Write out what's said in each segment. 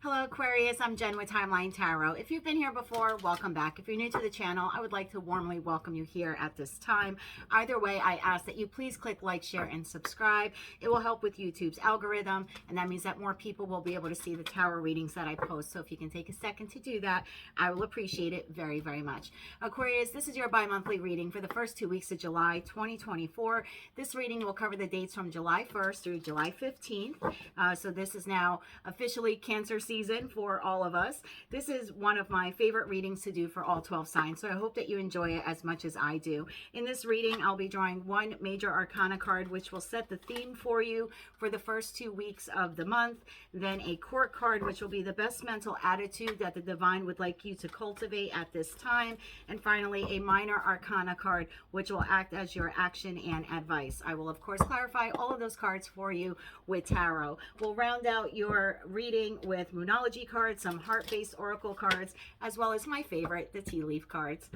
Hello Aquarius, I'm Jen with Timeline Tarot. If you've been here before, welcome back. If you're new to the channel, I would like to warmly welcome you here at this time. Either way, I ask that you please click like, share, and subscribe. It will help with YouTube's algorithm, and that means that more people will be able to see the tarot readings that I post. So if you can take a second to do that, I will appreciate it very, very much. Aquarius, this is your bi-monthly reading for the first 2 weeks of July 2024. This reading will cover the dates from July 1st through July 15th. So this is now officially Cancer season for all of us. This is one of my favorite readings to do for all 12 signs, so I hope that you enjoy it as much as I do. In this reading, I'll be drawing one major arcana card, which will set the theme for you for the first 2 weeks of the month, then a court card, which will be the best mental attitude that the divine would like you to cultivate at this time, and finally a minor arcana card, which will act as your action and advice. I will of course clarify all of those cards for you with tarot. We'll round out your reading with Moonology cards, some heart-based oracle cards, as well as my favorite, the tea leaf cards.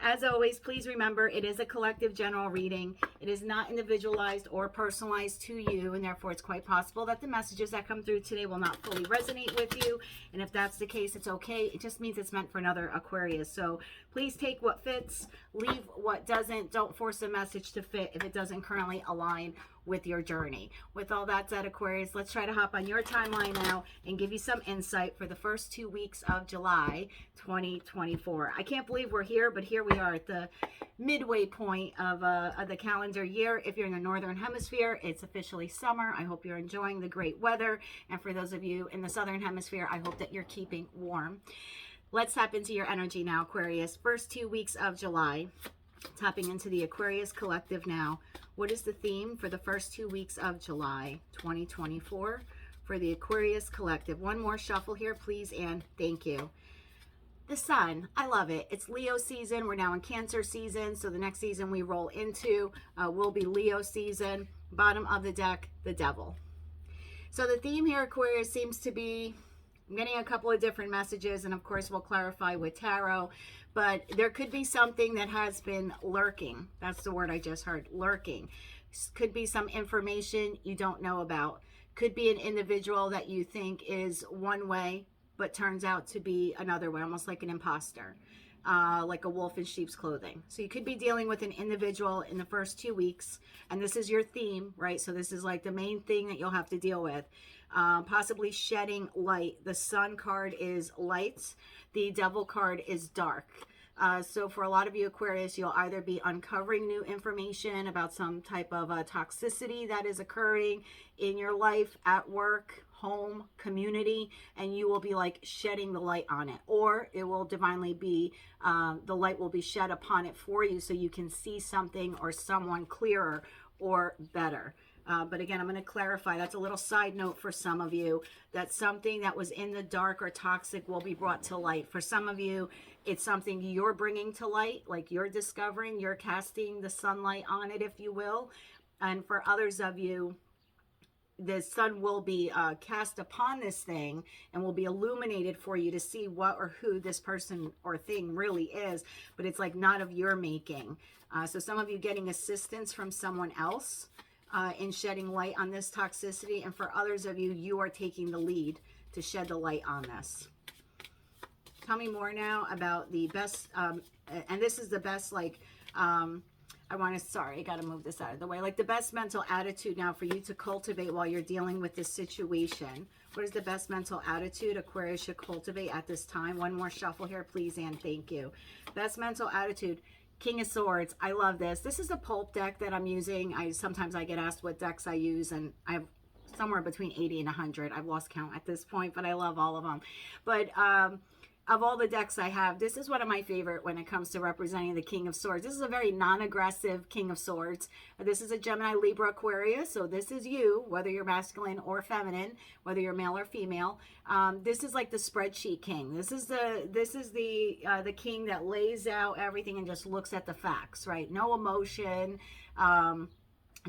As always, please remember it is a collective general reading. It is not individualized or personalized to you, and therefore it's quite possible that the messages that come through today will not fully resonate with you. And if that's the case, it's okay. It just means it's meant for another Aquarius. So please take what fits, leave what doesn't. Don't force a message to fit if it doesn't currently align with your journey. With all that said, Aquarius, let's try to hop on your timeline now and give you some insight for the first 2 weeks of July 2024. I can't believe we're here, but here we are at the midway point of the calendar year. If you're in the Northern Hemisphere, it's officially summer. I hope you're enjoying the great weather. And for those of you in the Southern Hemisphere, I hope that you're keeping warm. Let's tap into your energy now, Aquarius. First 2 weeks of July. Tapping into the Aquarius Collective now. What is the theme for the first 2 weeks of July 2024 for the Aquarius Collective? One more shuffle here, please, and thank you. The Sun, I love it. It's Leo season. We're now in Cancer season, so the next season we roll into will be Leo season. Bottom of the deck, the Devil. So the theme here, Aquarius, seems to be, I'm getting a couple of different messages, and of course we'll clarify with tarot, but there could be something that has been lurking. That's the word I just heard, lurking. Could be some information you don't know about. Could be an individual that you think is one way, but turns out to be another way, almost like an imposter, like a wolf in sheep's clothing. So you could be dealing with an individual in the first 2 weeks, and this is your theme, right? So this is like the main thing that you'll have to deal with. Possibly shedding light. The Sun card is light. The Devil card is dark. So for a lot of you Aquarius, you'll either be uncovering new information about some type of toxicity that is occurring in your life, at work, home, community, and you will be like shedding the light on it, or it will divinely be the light will be shed upon it for you so you can see something or someone clearer or better. But again, I'm going to clarify, that's a little side note for some of you, that something that was in the dark or toxic will be brought to light. For some of you, it's something you're bringing to light, like you're discovering, you're casting the sunlight on it, if you will. And for others of you, the sun will be cast upon this thing and will be illuminated for you to see what or who this person or thing really is, but it's like not of your making. So some of you getting assistance from someone else in shedding light on this toxicity, and for others of you, you are taking the lead to shed the light on this. Tell me more now about the best, and this is the best, like, I got to move this out of the way. Like the best mental attitude now for you to cultivate while you're dealing with this situation. What is the best mental attitude Aquarius should cultivate at this time? One more shuffle here, please, and thank you. Best mental attitude. King of Swords. I love this. This is a pulp deck that I'm using. Sometimes I get asked what decks I use, and I have somewhere between 80 and 100. I've lost count at this point, but I love all of them. But of all the decks I have, this is one of my favorite when it comes to representing the King of Swords. This is a very non-aggressive King of Swords. This is a Gemini, Libra, Aquarius, so this is you, whether you're masculine or feminine, whether you're male or female. This is like the spreadsheet king. This is the king that lays out everything and just looks at the facts, right? No emotion.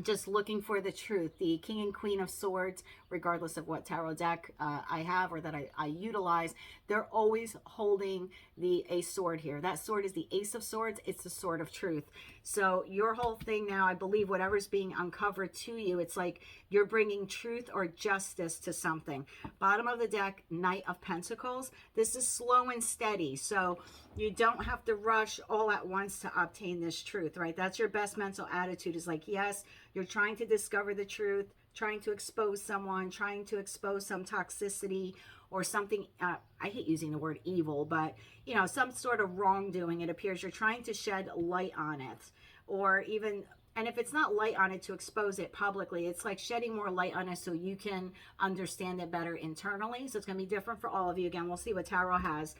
Just looking for the truth. The King and Queen of Swords regardless of what tarot deck I have or that I utilize, they're always holding the Ace sword here. That sword is the Ace of Swords. It's the sword of truth. So your whole thing now, I believe whatever's being uncovered to you, it's like you're bringing truth or justice to something. Bottom of the deck, Knight of Pentacles. This is slow and steady. So you don't have to rush all at once to obtain this truth, right? That's your best mental attitude, is like, yes, you're trying to discover the truth, trying to expose someone, trying to expose some toxicity or something. I hate using the word evil, but you know, some sort of wrongdoing. It appears you're trying to shed light on it, or even, and if it's not light on it, to expose it publicly. It's like shedding more light on it so you can understand it better internally. So it's going to be different for all of you. Again, we'll see what tarot has.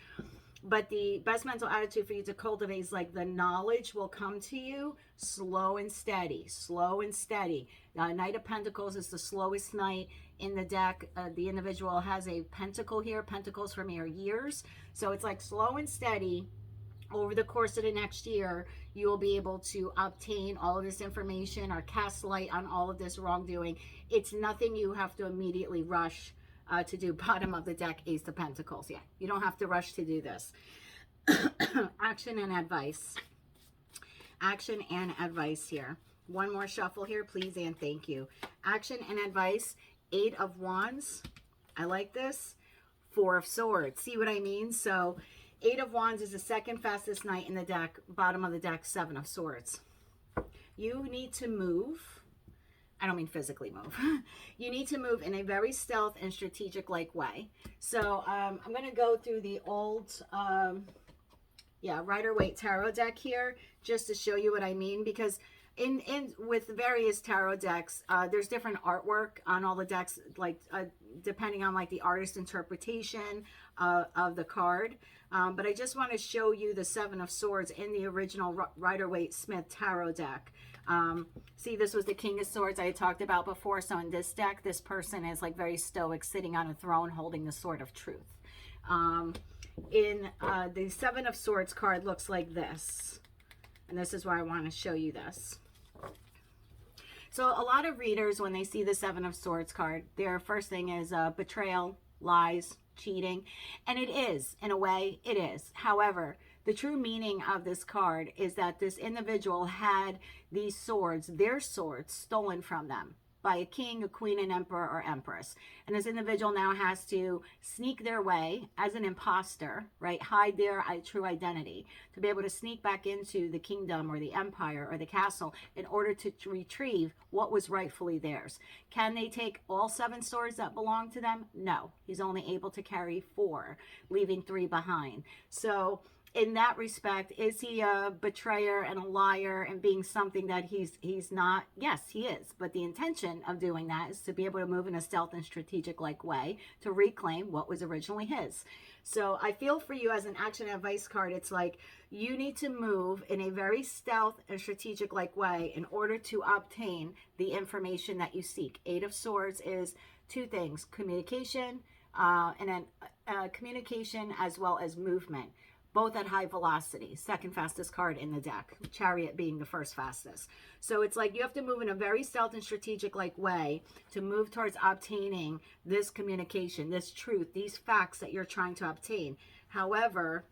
But the best mental attitude for you to cultivate is like the knowledge will come to you slow and steady, slow and steady. Knight of Pentacles is the slowest knight in the deck. The individual has a pentacle here. Pentacles for me are years. So it's like slow and steady. Over the course of the next year, you will be able to obtain all of this information or cast light on all of this wrongdoing. It's nothing you have to immediately rush to do. Bottom of the deck, Ace of Pentacles. Yeah, you don't have to rush to do this. Action and advice. Action and advice here. One more shuffle here, please and thank you. Action and advice. 8 of Wands. I like this. 4 of Swords. See what I mean? So 8 of Wands is the second fastest knight in the deck. Bottom of the deck, 7 of Swords. You need to move. I don't mean physically move. You need to move in a very stealth and strategic-like way. So I'm going to go through the old, Rider-Waite tarot deck here just to show you what I mean. Because with various tarot decks, there's different artwork on all the decks, like depending on like the artist interpretation of the card. But I just want to show you the 7 of Swords in the original Rider-Waite Smith tarot deck. See, this was the King of Swords I had talked about before. So in this deck, this person is like very stoic, sitting on a throne, holding the sword of truth. The 7 of Swords card looks like this. And this is why I want to show you this. So a lot of readers, when they see the 7 of Swords card, their first thing is betrayal, lies, cheating. And it is, in a way, it is. However, the true meaning of this card is that this individual had these swords, their swords, stolen from them by a king, a queen, an emperor, or empress. And this individual now has to sneak their way as an imposter, right? Hide their true identity to be able to sneak back into the kingdom or the empire or the castle in order to retrieve what was rightfully theirs. Can they take all 7 swords that belong to them? No. He's only able to carry 4, leaving 3 behind. So in that respect, is he a betrayer and a liar and being something that he's not? Yes, he is. But the intention of doing that is to be able to move in a stealth and strategic-like way to reclaim what was originally his. So I feel for you as an action advice card, it's like you need to move in a very stealth and strategic-like way in order to obtain the information that you seek. 8 of Swords is 2 things: communication, and then communication as well as movement. Both at high velocity. Second fastest card in the deck. Chariot being the first fastest. So it's like you have to move in a very stealth and strategic-like way to move towards obtaining this communication, this truth, these facts that you're trying to obtain. However,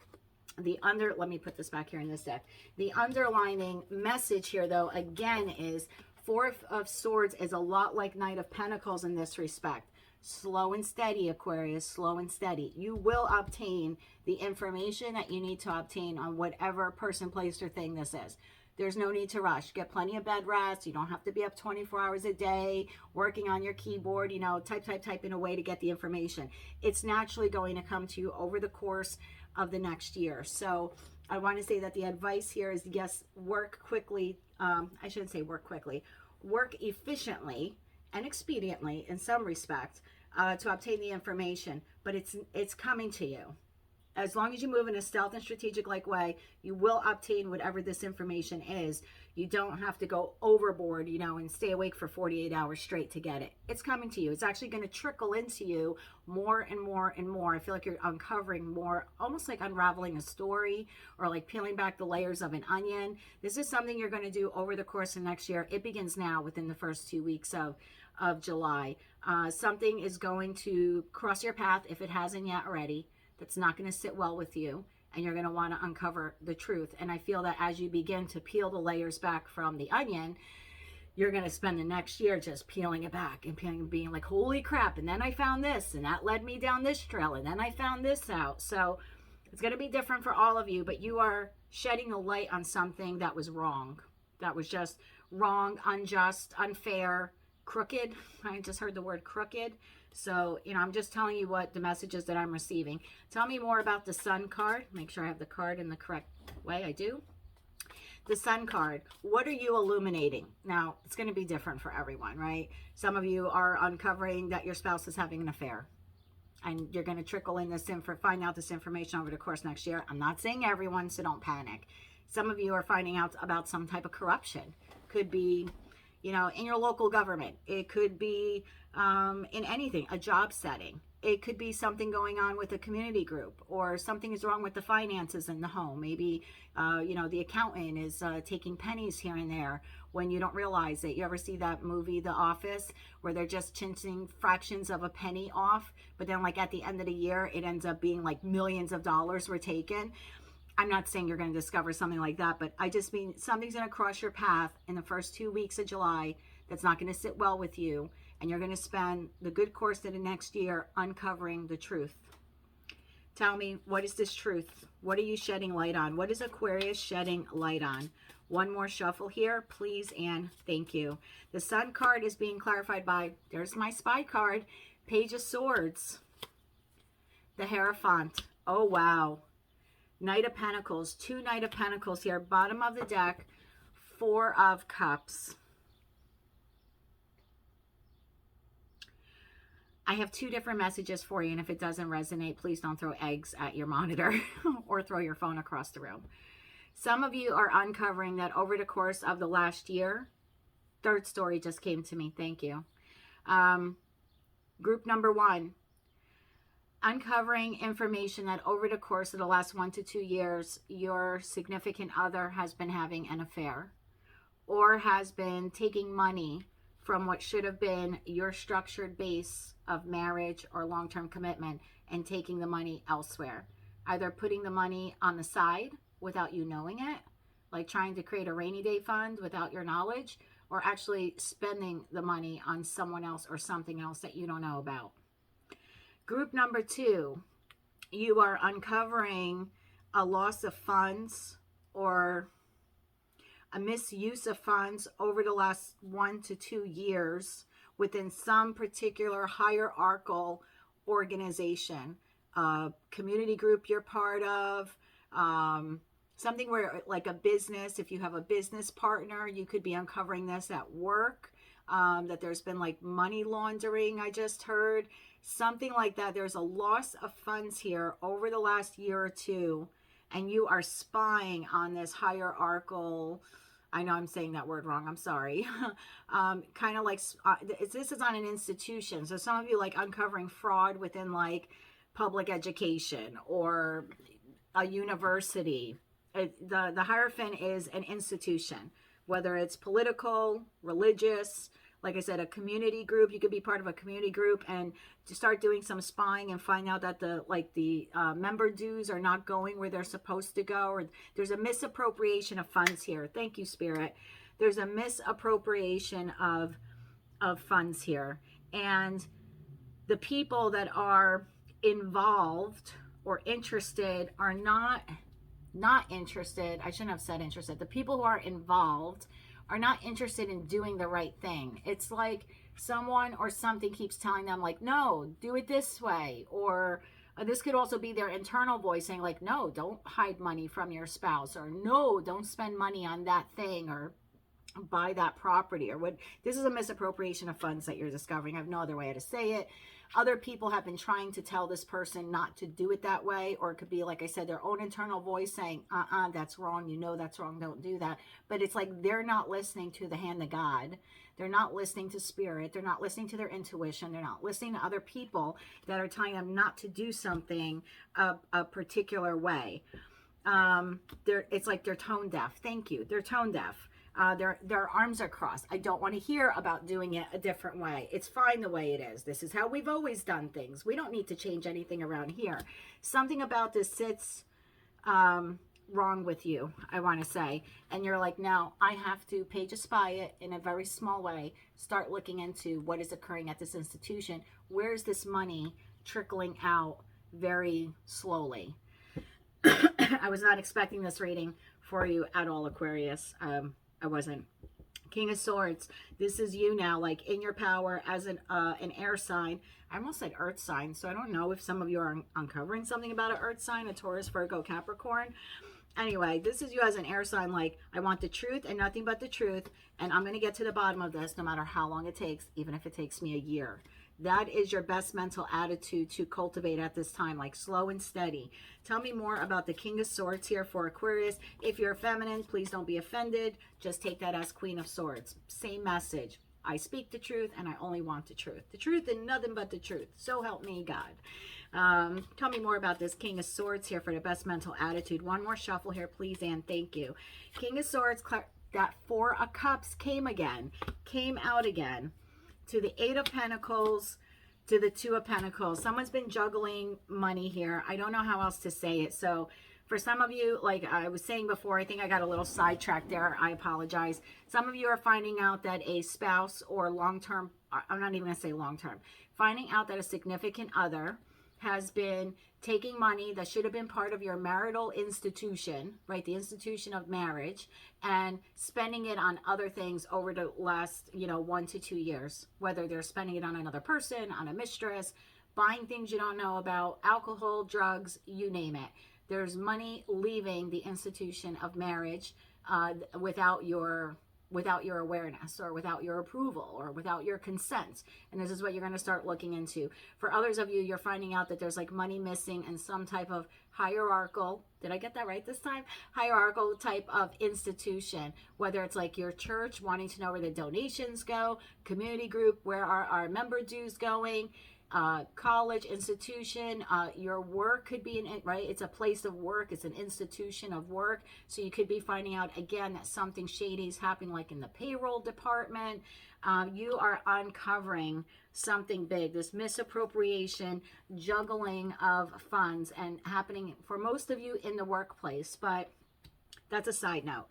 let me put this back here in this deck. The underlining message here, though, again, is 4 of Swords is a lot like Knight of Pentacles in this respect. Slow and steady, Aquarius, slow and steady. You will obtain the information that you need to obtain on whatever person, place, or thing this is. There's no need to rush. Get plenty of bed rest. You don't have to be up 24 hours a day working on your keyboard, type in a way to get the information. It's naturally going to come to you over the course of the next year. So I want to say that the advice here is, yes, work quickly. I shouldn't say work quickly. Work efficiently and expediently in some respect to obtain the information, but it's coming to you. As long as you move in a stealth and strategic-like way, you will obtain whatever this information is. You don't have to go overboard, and stay awake for 48 hours straight to get it. It's coming to you. It's actually going to trickle into you more and more and more. I feel like you're uncovering more, almost like unraveling a story or like peeling back the layers of an onion. This is something you're going to do over the course of next year. It begins now within the first 2 weeks of July. Something is going to cross your path if it hasn't yet already. That's not going to sit well with you. And you're going to want to uncover the truth. And I feel that as you begin to peel the layers back from the onion, you're going to spend the next year just peeling it back and peeling, being like, holy crap. And then I found this, and that led me down this trail. And then I found this out. So it's going to be different for all of you, but you are shedding the light on something that was wrong. That was just wrong, unjust, unfair, crooked. I just heard the word crooked. So, you know, I'm just telling you what the messages that I'm receiving. Tell me more about the Sun card. Make sure I have the card in the correct way. I do. The Sun card. What are you illuminating? Now, it's going to be different for everyone, right? Some of you are uncovering that your spouse is having an affair. And you're going to trickle in this find out this information over the course next year. I'm not saying everyone, so don't panic. Some of you are finding out about some type of corruption. Could be, you know, in your local government. It could be in anything, a job setting. It could be something going on with a community group, or something is wrong with the finances in the home. Maybe, you know, the accountant is taking pennies here and there when you don't realize it. You ever see that movie, The Office, where they're just chinching fractions of a penny off, but then like at the end of the year, it ends up being like millions of dollars were taken. I'm not saying you're going to discover something like that, but I just mean something's going to cross your path in the first 2 weeks of July that's not going to sit well with you. And you're going to spend the good course of the next year uncovering the truth. Tell me, what is this truth? What are you shedding light on? What is Aquarius shedding light on? One more shuffle here, please, and thank you. The Sun card is being clarified by, there's my spy card, Page of Swords, the Hierophant. Oh, wow. Knight of Pentacles, 2 Knight of Pentacles here, bottom of the deck, 4 of Cups. I have 2 different messages for you, and if it doesn't resonate, please don't throw eggs at your monitor or throw your phone across the room. Some of you are uncovering that over the course of the last year. Third story just came to me. Thank you. Group number 1. Uncovering information that over the course of the last 1 to 2 years, your significant other has been having an affair or has been taking money from what should have been your structured base of marriage or long-term commitment and taking the money elsewhere. Either putting the money on the side without you knowing it, like trying to create a rainy day fund without your knowledge, or actually spending the money on someone else or something else that you don't know about. Group number 2, you are uncovering a loss of funds or a misuse of funds over the last 1 to 2 years within some particular hierarchical organization, community group you're part of, something where like a business, if you have a business partner, you could be uncovering this at work, that there's been like money laundering, I just heard, something like that. There's a loss of funds here over the last year or 2, and you are spying on this hierarchical, I know I'm saying that word wrong, I'm sorry, kind of like, this is on an institution. So some of you like uncovering fraud within like public education or a university. The Hierophant is an institution, whether it's political, religious, like I said, a community group. You could be part of a community group and to start doing some spying and find out that the member dues are not going where they're supposed to go, or there's a misappropriation of funds here. Thank you, Spirit. There's a misappropriation of funds here, and the people that are involved or interested are not interested. I shouldn't have said interested. The people who are involved are not interested in doing the right thing. It's like someone or something keeps telling them like, no, do it this way. Or this could also be their internal voice saying like, no, don't hide money from your spouse, or no, don't spend money on that thing or buy that property, or what. This is a misappropriation of funds that you're discovering. I have no other way to say it. Other people have been trying to tell this person not to do it that way, or it could be, like I said, their own internal voice saying, that's wrong, you know that's wrong, don't do that. But it's like they're not listening to the hand of God. They're not listening to Spirit. They're not listening to their intuition. They're not listening to other people that are telling them not to do something a particular way. It's like they're tone deaf. Thank you. They're tone deaf. Their arms are crossed. I don't want to hear about doing it a different way. It's fine the way it is. This is how we've always done things. We don't need to change anything around here. Something about this sits wrong with you, I want to say. And you're like, no, I have to page spy it in a very small way. Start looking into what is occurring at this institution. Where is this money trickling out very slowly? I was not expecting this reading for you at all, Aquarius. I wasn't. King of Swords. This is you now, like in your power as an air sign. I almost said earth sign, so I don't know if some of you are uncovering something about an earth sign, a Taurus, Virgo, Capricorn. Anyway, this is you as an air sign, like, I want the truth and nothing but the truth, and I'm going to get to the bottom of this no matter how long it takes, even if it takes me a year. That is your best mental attitude to cultivate at this time, like slow and steady. Tell me more about the King of Swords here for Aquarius. If you're feminine, please don't be offended. Just take that as Queen of Swords. Same message. I speak the truth and I only want the truth. The truth and nothing but the truth. So help me God. Tell me more about this King of Swords here for the best mental attitude. One more shuffle here, please, and thank you. King of Swords, that Four of Cups came out again. To the Eight of Pentacles, to the Two of Pentacles. Someone's been juggling money here. I don't know how else to say it. So for some of you, like I was saying before, I think I got a little sidetracked there. I apologize. Some of you are finding out that a spouse or long-term, I'm not even going to say long-term, finding out that a significant other has been taking money that should have been part of your marital institution, right, the institution of marriage, and spending it on other things over the last, 1 to 2 years, whether they're spending it on another person, on a mistress, buying things you don't know about, alcohol, drugs, you name it. There's money leaving the institution of marriage without your awareness, or without your approval, or without your consent. And this is what you're going to start looking into. For others of you, you're finding out that there's like money missing in some type of hierarchical, did I get that right this time? Hierarchical type of institution, whether it's like your church wanting to know where the donations go, community group, where are our member dues going, college, institution, your work could be right? It's a place of work. It's an institution of work. So you could be finding out again that something shady is happening, like in the payroll department. You are uncovering something big, this misappropriation, juggling of funds, and happening for most of you in the workplace. But that's a side note.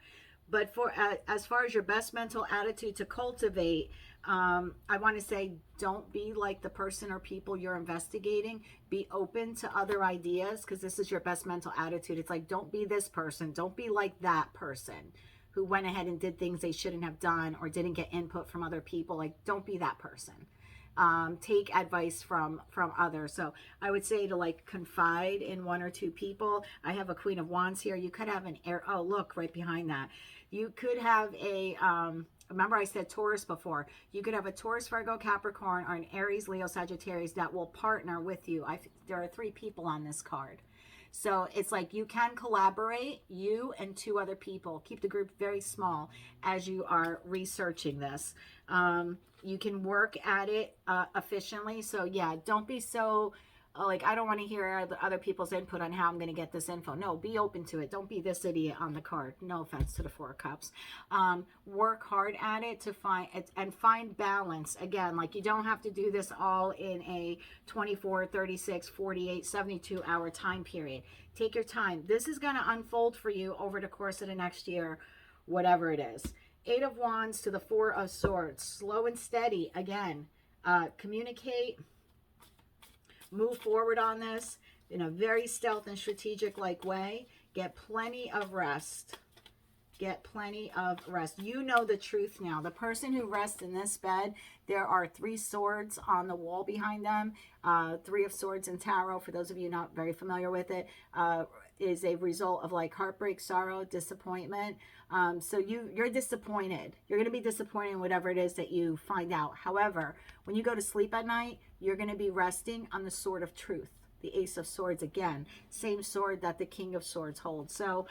But for as far as your best mental attitude to cultivate, I want to say, don't be like the person or people you're investigating. Be open to other ideas, because this is your best mental attitude. It's like, don't be this person. Don't be like that person who went ahead and did things they shouldn't have done, or didn't get input from other people. Like, don't be that person. Take advice from others. So I would say to like confide in 1 or 2 people. I have a Queen of Wands here. You could have an air. Oh, look right behind that. You could have a, remember I said Taurus before. You could have a Taurus, Virgo, Capricorn, or an Aries, Leo, Sagittarius that will partner with you. There are 3 people on this card. So it's like you can collaborate, you and 2 other people. Keep the group very small as you are researching this. You can work at it efficiently. So yeah, don't be so like, I don't want to hear other people's input on how I'm going to get this info. No, be open to it. Don't be this idiot on the card. No offense to the 4 of Cups. Work hard at it to find it, and find balance. Again, like, you don't have to do this all in a 24, 36, 48, 72 hour time period. Take your time. This is going to unfold for you over the course of the next year, whatever it is. 8 of Wands to the 4 of Swords. Slow and steady. Again, communicate. Move forward on this in a very stealth and strategic like way. Get plenty of rest. Get plenty of rest. You know the truth now. The person who rests in this bed, there are 3 swords on the wall behind them. 3 of Swords in tarot, for those of you not very familiar with it, is a result of like heartbreak, sorrow, disappointment. So you're disappointed. You're going to be disappointed in whatever it is that you find out. However, when you go to sleep at night, you're going to be resting on the sword of truth. The Ace of Swords, again, same sword that the King of Swords holds. So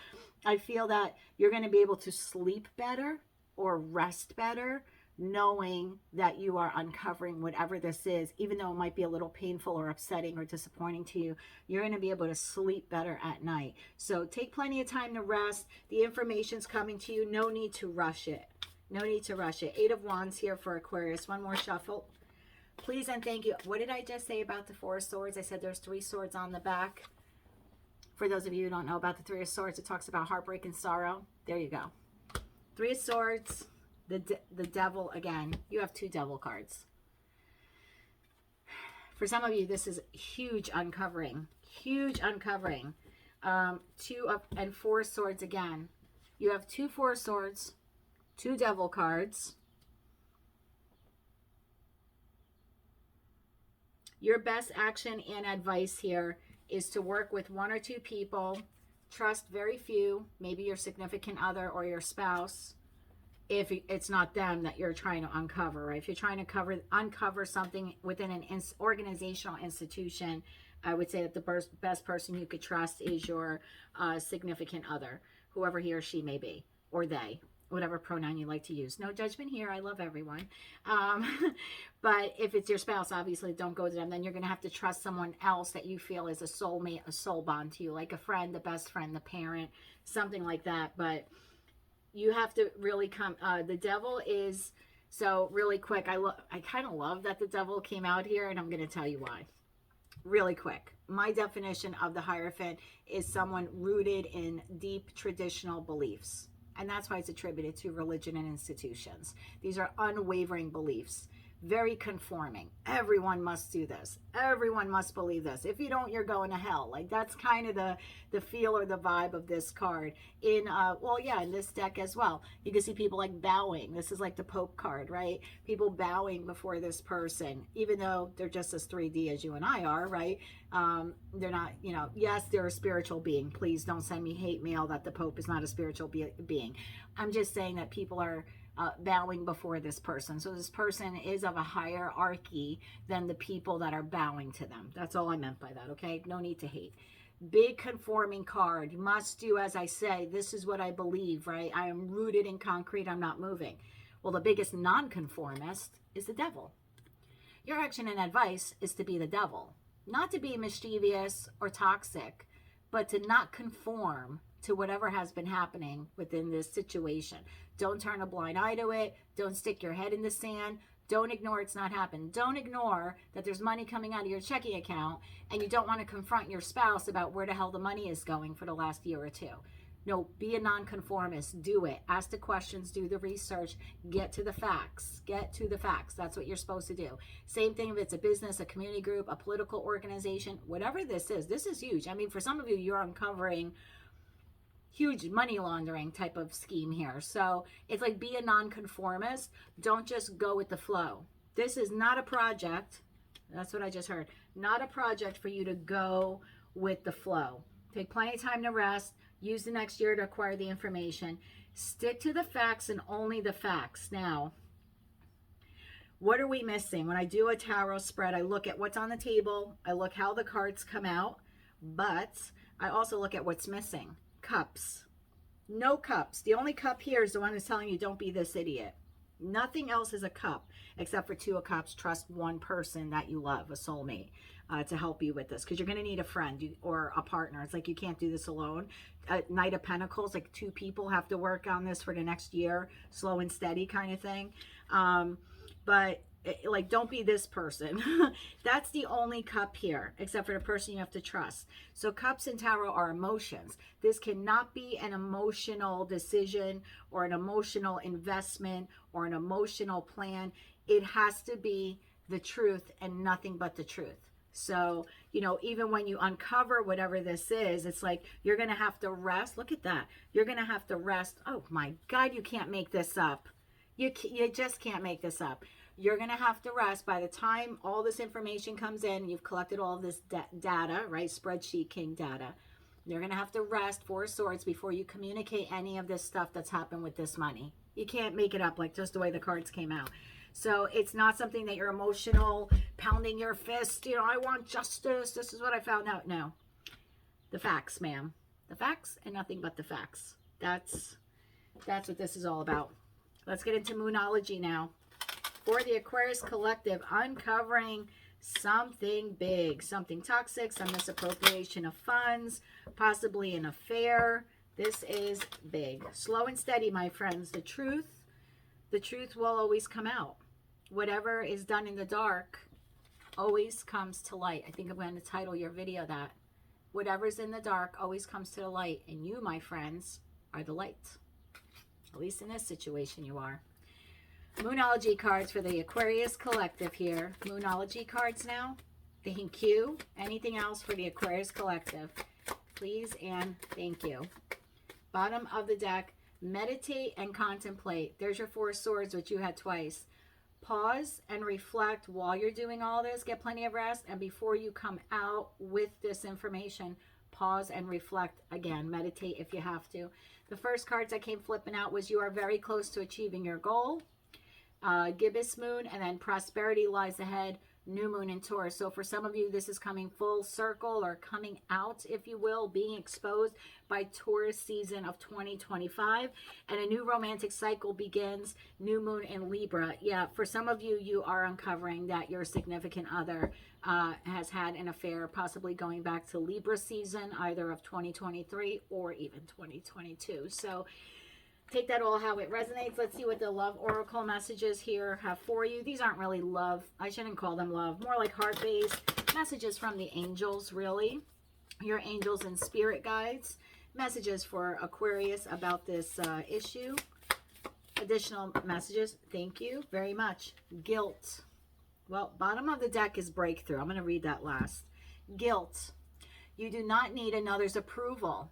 I feel that you're going to be able to sleep better or rest better knowing that you are uncovering whatever this is, even though it might be a little painful or upsetting or disappointing to you, you're going to be able to sleep better at night. So take plenty of time to rest. The information's coming to you. No need to rush it. No need to rush it. 8 of Wands here for Aquarius. One more shuffle. Please and thank you. What did I just say about the 4 of Swords? I said there's 3 swords on the back. For those of you who don't know about the 3 of Swords, it talks about heartbreak and sorrow. There you go. 3 of Swords. The devil again. You have 2 devil cards. For some of you, this is huge uncovering. Huge uncovering. 2 and 4 swords again. You have 2 4 swords, 2 devil cards. Your best action and advice here is to work with 1 or 2 people. Trust very few, maybe your significant other or your spouse, if it's not them that you're trying to uncover, right? If you're trying to uncover something within an organizational institution, I would say that the best person you could trust is your significant other, whoever he or she may be, or they, whatever pronoun you like to use. No judgment here. I love everyone. But if it's your spouse, obviously don't go to them. Then you're going to have to trust someone else that you feel is a soulmate, a soul bond to you, like a friend, the best friend, the parent, something like that. But you have to really come. The devil is, so really quick, I kind of love that the devil came out here, and I'm going to tell you why. Really quick. My definition of the Hierophant is someone rooted in deep traditional beliefs. And that's why it's attributed to religion and institutions. These are unwavering beliefs. Very conforming. Everyone must do this. Everyone must believe this. If you don't, you're going to hell. Like, that's kind of the feel or the vibe of this card. In this deck as well. You can see people like bowing. This is like the Pope card, right? People bowing before this person, even though they're just as 3D as you and I are, right? They're not, yes, they're a spiritual being. Please don't send me hate mail that the Pope is not a spiritual being. I'm just saying that people are bowing before this person. So this person is of a hierarchy than the people that are bowing to them. That's all I meant by that, okay? No need to hate. Big conforming card. You must do as I say. This is what I believe, right? I am rooted in concrete. I'm not moving. Well, the biggest nonconformist is the devil. Your action and advice is to be the devil. Not to be mischievous or toxic, but to not conform to whatever has been happening within this situation. Don't turn a blind eye to it. Don't stick your head in the sand. Don't ignore it's not happened. Don't ignore that there's money coming out of your checking account and you don't want to confront your spouse about where the hell the money is going for the last year or 2. No, be a nonconformist. Do it. Ask the questions. Do the research. Get to the facts. Get to the facts. That's what you're supposed to do. Same thing if it's a business, a community group, a political organization, whatever this is. This is huge. I mean, for some of you, you're uncovering huge money laundering type of scheme here. So it's like, be a nonconformist. Don't just go with the flow. This is not a project. That's what I just heard. Not a project for you to go with the flow. Take plenty of time to rest. Use the next year to acquire the information. Stick to the facts and only the facts. Now, what are we missing? When I do a tarot spread, I look at what's on the table. I look how the cards come out. But I also look at what's missing. Cups. No cups. The only cup here is the one that's telling you don't be this idiot. Nothing else is a cup except for 2 of Cups. Trust one person that you love, a soulmate, to help you with this, because you're going to need a friend or a partner. It's like you can't do this alone. Knight of Pentacles, like 2 people have to work on this for the next year, slow and steady kind of thing. But like, don't be this person. That's the only cup here, except for the person you have to trust. So cups in tarot are emotions. This cannot be an emotional decision or an emotional investment or an emotional plan. It has to be the truth and nothing but the truth. So, even when you uncover whatever this is, it's like you're going to have to rest. Look at that. You're going to have to rest. Oh my God, you can't make this up. You just can't make this up. You're going to have to rest. By the time all this information comes in, you've collected all of this data, right? Spreadsheet king data. You're going to have to rest, 4 of Swords, before you communicate any of this stuff that's happened with this money. You can't make it up like just the way the cards came out. So it's not something that you're emotional, pounding your fist, I want justice. This is what I found out. No. The facts, ma'am. The facts and nothing but the facts. That's what this is all about. Let's get into Moonology now. for the Aquarius collective, uncovering something big, something toxic, some misappropriation of funds, possibly an affair. This is big. Slow and steady, my friends. The truth will always come out. Whatever is done in the dark always comes to light. I think I'm going to title your video that. Whatever's in the dark always comes to the light. And you, my friends, are the light. At least in this situation you are. Moonology cards for the Aquarius collective here. Moonology cards now. Thank you. Anything else for the Aquarius collective? Please and thank you. Bottom of the deck. Meditate and contemplate. There's your Four of Swords, which you had twice. Pause and reflect while you're doing all this. Get plenty of rest. And before you come out with this information, pause and reflect again. Meditate if you have to. The first cards that came flipping out was you are very close to achieving your goal. Gibbous moon, and then prosperity lies ahead. New moon in Taurus. So for some of you, this is coming full circle, or coming out, if you will, being exposed by Taurus season of 2025. And a new romantic cycle begins. New moon in Libra. Yeah, for some of you, you are uncovering that your significant other has had an affair, possibly going back to Libra season, either of 2023 or even 2022. So take that all how it resonates. Let's see what the love oracle messages here have for you. These aren't really love. I shouldn't call them love. More like heart-based messages from the angels, really. Your angels and spirit guides. Messages for Aquarius about this issue. Additional messages. Thank you very much. Guilt. Well, bottom of the deck is breakthrough. I'm going to read that last. Guilt. You do not need another's approval.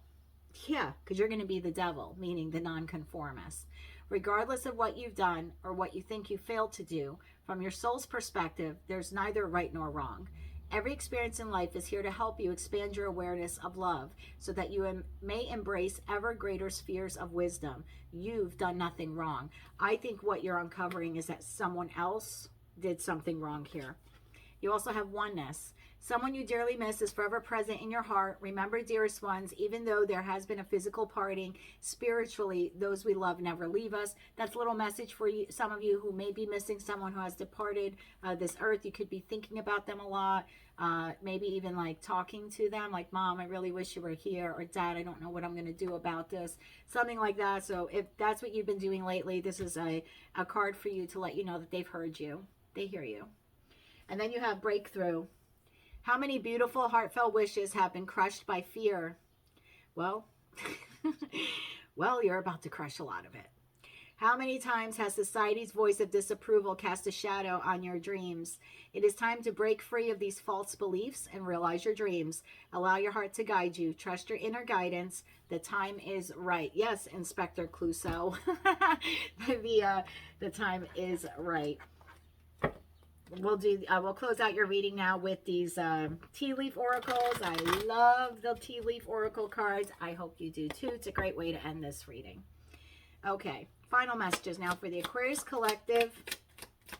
Yeah, because you're going to be the devil, meaning the nonconformist. Regardless of what you've done or what you think you failed to do, from your soul's perspective, there's neither right nor wrong. Every experience in life is here to help you expand your awareness of love so that you may embrace ever greater spheres of wisdom. You've done nothing wrong. I think what you're uncovering is that someone else did something wrong here. You also have oneness. Someone you dearly miss is forever present in your heart. Remember, dearest ones, even though there has been a physical parting, spiritually, those we love never leave us. That's a little message for you, some of you who may be missing someone who has departed this earth. You could be thinking about them a lot, maybe even like talking to them, like, Mom, I really wish you were here, or Dad, I don't know what I'm going to do about this, something like that. So if that's what you've been doing lately, this is a card for you to let you know that they've heard you. They hear you. And then you have breakthrough. How many beautiful, heartfelt wishes have been crushed by fear? Well, well, you're about to crush a lot of it. How many times has society's voice of disapproval cast a shadow on your dreams? It is time to break free of these false beliefs and realize your dreams. Allow your heart to guide you. Trust your inner guidance. The time is right. Yes, Inspector Clouseau. The time is right. We'll close out your reading now with these tea leaf oracles. I love the tea leaf oracle cards. I hope you do too. It's a great way to end this reading. Okay, final messages now for the Aquarius collective,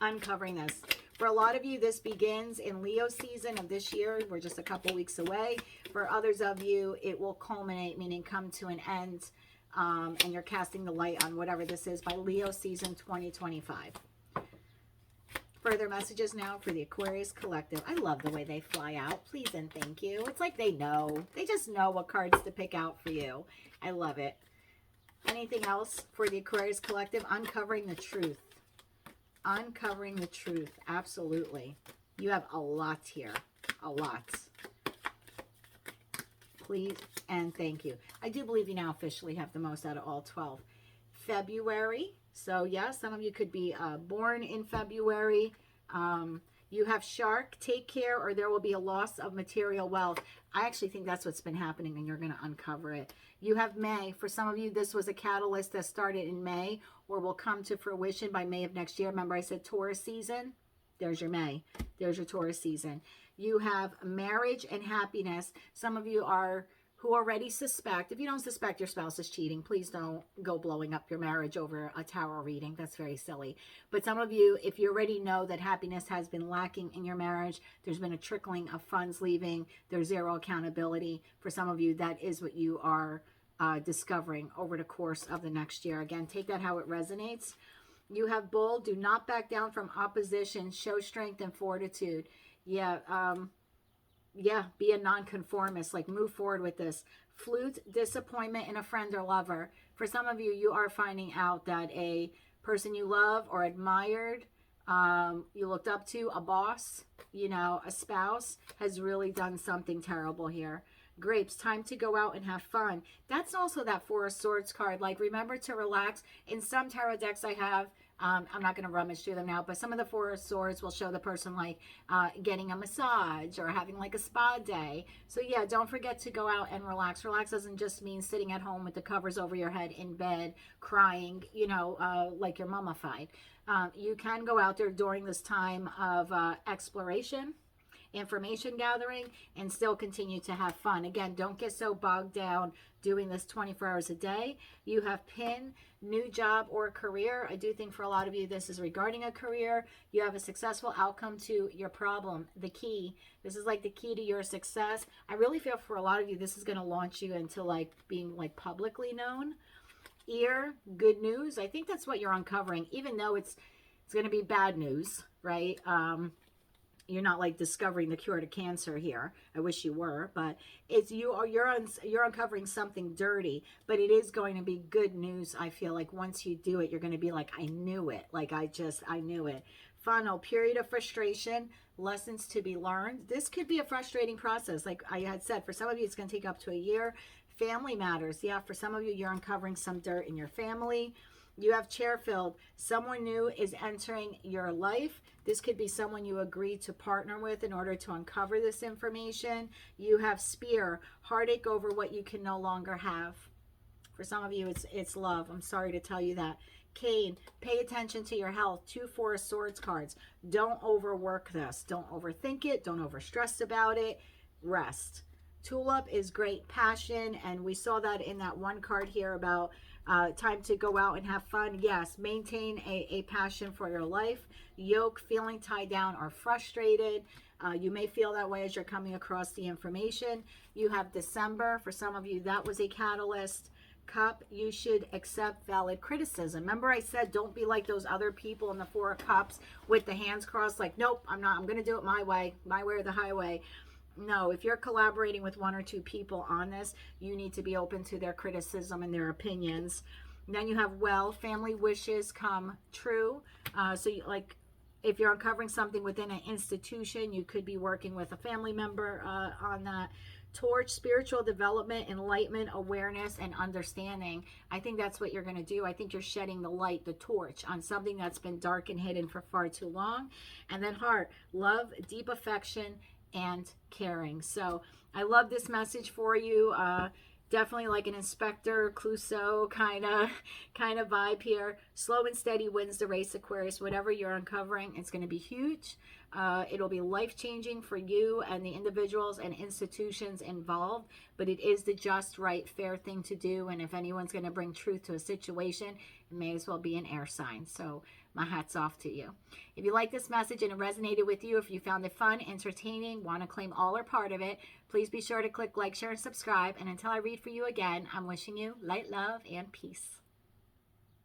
uncovering this. For a lot of you, this begins in Leo season of this year. We're just a couple weeks away. For others of you, it will culminate, meaning come to an end, and you're casting the light on whatever this is by Leo season 2025. Further messages now for the Aquarius collective. I love the way they fly out. Please and thank you. It's like they know. They just know what cards to pick out for you. I love it. Anything else for the Aquarius collective? Uncovering the truth. Uncovering the truth. Absolutely. You have a lot here. A lot. Please and thank you. I do believe you now officially have the most out of all 12. February. So yeah, some of you could be born in February. You have Shark, take care, or there will be a loss of material wealth. I actually think that's what's been happening, and you're going to uncover it. You have May. For some of you, this was a catalyst that started in May or will come to fruition by May of next year. Remember I said Taurus season? There's your May. There's your Taurus season. You have marriage and happiness. Some of you are who already suspect. If you don't suspect your spouse is cheating, please don't go blowing up your marriage over a tarot reading. That's very silly. But some of you, if you already know that happiness has been lacking in your marriage, there's been a trickling of funds leaving, there's zero accountability. For some of you, that is what you are discovering over the course of the next year. Again, take that how it resonates. You have Bull. Do not back down from opposition. Show strength and fortitude. Yeah, yeah, be a nonconformist. Like, move forward with this. Flute, disappointment in a friend or lover. For some of you, you are finding out that a person you love or admired, you looked up to, a boss, you know, a spouse, has really done something terrible here. Grapes, time to go out and have fun. That's also that Four of Swords card. Like, remember to relax. In some tarot decks I have, I'm not going to rummage through them now, but some of the Four of Swords will show the person like getting a massage or having like a spa day. So yeah, don't forget to go out and relax. Relax doesn't just mean sitting at home with the covers over your head in bed, crying, you know, like you're mummified. You can go out there during this time of exploration, information gathering, and still continue to have fun. Again, don't get so bogged down doing this 24 hours a day. You have Pin, new job or career. I do think for a lot of you this is regarding a career. You have a successful outcome to your problem. The key. This is like the key to your success. I really feel for a lot of you this is going to launch you into like being like publicly known. Ear, good news. I think that's what you're uncovering, even though it's going to be bad news, right? You're not like discovering the cure to cancer here. I wish you were, but it's you're uncovering something dirty, but it is going to be good news. I feel like once you do it, you're going to be like, I knew it. Like I knew it. Funnel, period of frustration, lessons to be learned. This could be a frustrating process. Like I had said, for some of you, it's going to take up to a year. Family matters. Yeah, for some of you, you're uncovering some dirt in your family. You have chair filled. Someone new is entering your life. This could be someone you agreed to partner with in order to uncover this information. You have spear, heartache over what you can no longer have. For some of you, it's love. I'm sorry to tell you that. Cane, pay attention to your health. 2 Four of Swords cards. Don't overwork this. Don't overthink it. Don't overstress about it. Rest. Tulip is great passion, and we saw that in that one card here about time to go out and have fun. Yes, maintain a passion for your life. Yoke, feeling tied down or frustrated. You may feel that way as you're coming across the information. You have December. For some of you, that was a catalyst. Cup, you should accept valid criticism. Remember I said don't be like those other people in the Four of Cups with the hands crossed like, nope, I'm not. I'm going to do it my way or the highway. No, if you're collaborating with 1 or 2 people on this, you need to be open to their criticism and their opinions. And then you have, well, family wishes come true. So you, like, if you're uncovering something within an institution, you could be working with a family member on that. Torch, spiritual development, enlightenment, awareness, and understanding. I think that's what you're going to do. I think you're shedding the light, the torch, on something that's been dark and hidden for far too long. And then heart, love, deep affection, and caring. So I love this message for you. Definitely like an Inspector Clouseau kind of vibe here. Slow and steady wins the race, Aquarius. Whatever you're uncovering, it's going to be huge. It'll be life-changing for you and the individuals and institutions involved, but it is the just, right, fair thing to do. And if anyone's going to bring truth to a situation, it may as well be an air sign. So my hat's off to you. If you like this message and it resonated with you, if you found it fun, entertaining, want to claim all or part of it, please be sure to click like, share, and subscribe. And until I read for you again, I'm wishing you light, love, and peace.